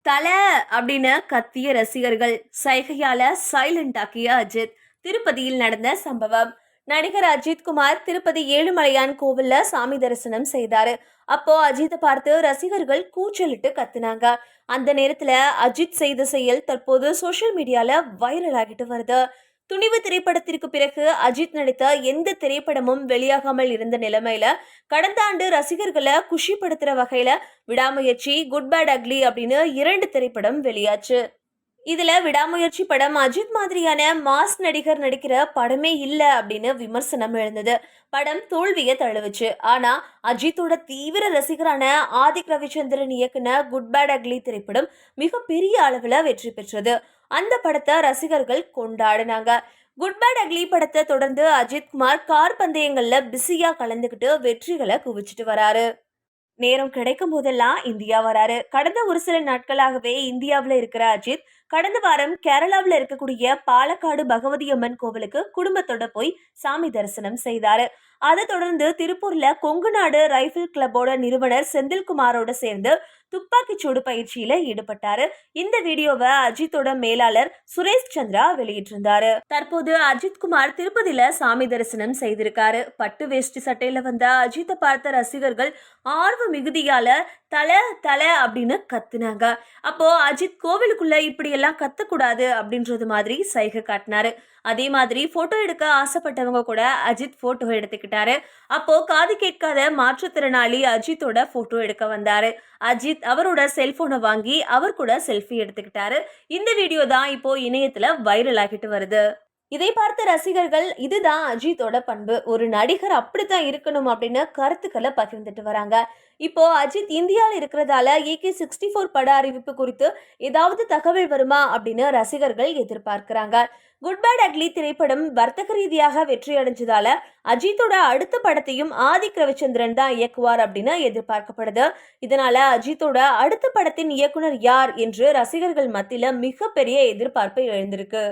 தல அப்படின்னு கத்திய ரசிகர்கள் சைகையால சைலண்ட் ஆக்கிய அஜித். திருப்பதியில் நடந்த சம்பவம். நடிகர் அஜித் குமார் திருப்பதி ஏழுமலையான் கோவில்ல சாமி தரிசனம் செய்தாரு. அப்போ அஜித்தை பார்த்து ரசிகர்கள் கூச்சலிட்டு கத்துனாங்க. அந்த நேரத்துல அஜித் செய்த செயல் தற்போது சோசியல் மீடியால வைரல் ஆகிட்டு வருது. துணிவு திரைப்படத்திற்கு பிறகு அஜித் நடித்த எந்த திரைப்படமும் வெளியாகாமல் இருந்த நிலைமையில கடந்த ஆண்டு ரசிகர்களை குஷிப்படுத்துற வகையில விடாமுயற்சி, குட் பேட் அக்லி அப்படின்னு 2 திரைப்படம் வெளியாச்சு. இதுல விடாமுயற்சி படம் அஜித் மாதிரியான மாஸ் நடிகர் நடிக்கிற படமே இல்ல அப்படின்னு விமர்சனம் எழுந்தது. படம் தோல்வியை தழுவுச்சு. ஆனா அஜித்தோட தீவிர ரசிகரான ஆதிக் ரவிச்சந்திரன் இயக்குன குட் பேட் அக்லி திரைப்படம் மிக பெரிய அளவுல வெற்றி பெற்றது. அந்த படத்தை ரசிகர்கள் கொண்டாடினாங்க. குட் பேட் அக்லி படத்தை தொடர்ந்து அஜித் குமார் கார் பந்தயங்கள்ல பிஸியா கலந்துகிட்டு வெற்றிகளை குவிச்சிட்டு வராரு. நேரம் கிடைக்கும் போதெல்லாம் இந்தியா வராரு. கடந்த ஒரு சில நாட்களாகவே இந்தியாவில் இருக்கிற அஜித் கடந்த வாரம் கேரளாவில் இருக்கக்கூடிய பாலக்காடு பகவதி அம்மன் கோவிலுக்கு குடும்பத்தோட போய் சாமி தரிசனம் செய்தாரு. அதை தொடர்ந்து திருப்பூர்ல கொங்கு நாடு ரைபிள் கிளப்போட நிறுவனர் செந்தில்குமாரோட சேர்ந்து துப்பாக்கி சூடு பயிற்சியில ஈடுபட்டாரு. இந்த வீடியோவை அஜித்தோட மேலாளர் சுரேஷ் சந்திரா வெளியிட்டிருந்தாரு. தற்போது அஜித் குமார் திருப்பதியில சாமி தரிசனம் செய்திருக்காரு. பட்டு வேஷ்டி சட்டையில வந்த அஜித்தை பார்த்த ரசிகர்கள் ஆர்வ மிகுதியால தல தல அப்படின்னு கத்துனாங்க. அப்போ அஜித் கோவிலுக்குள்ள இப்படி எல்லாம் கத்தக்கூடாது அப்படின்றது மாதிரி சைகை காட்டினாரு. அதே மாதிரி போட்டோ எடுக்க ஆசைப்பட்டவங்க கூட அஜித் போட்டோ எடுத்துக்கிட்டாரு. அப்போ காது கேட்காத மாற்றுத்திறனாளி அஜித்தோட போட்டோ எடுக்க வந்தாரு. அஜித் அவரோட செல்போனை வாங்கி அவர் கூட செல்ஃபி எடுத்துக்கிட்டாரு. இந்த வீடியோ தான் இப்போ இணையத்துல வைரல் ஆகிட்டு வருது. இதை பார்த்த ரசிகர்கள் இதுதான் அஜித்தோட பண்பு, ஒரு நடிகர் அப்படித்தான் இருக்கணும் அப்படின்னு கருத்துக்களை பகிர்ந்துட்டு வராங்க. இப்போ அஜித் இந்தியாவில் இருக்கிறதால AK-64 பட அறிவிப்பு குறித்து ஏதாவது தகவல் வருமா அப்படின்னு ரசிகர்கள் எதிர்பார்க்கிறாங்க. குட் பேட் அக்லி திரைப்படம் வர்த்தக ரீதியாக வெற்றி அடைஞ்சதால அஜித்தோட அடுத்த படத்தையும் ஆதிக் ரவிச்சந்திரன் தான் இயக்குவார் அப்படின்னு எதிர்பார்க்கப்படுது. இதனால அஜித்தோட அடுத்த படத்தின் இயக்குனர் யார் என்று ரசிகர்கள் மத்தியில மிகப்பெரிய எதிர்பார்ப்பு எழுந்திருக்கு.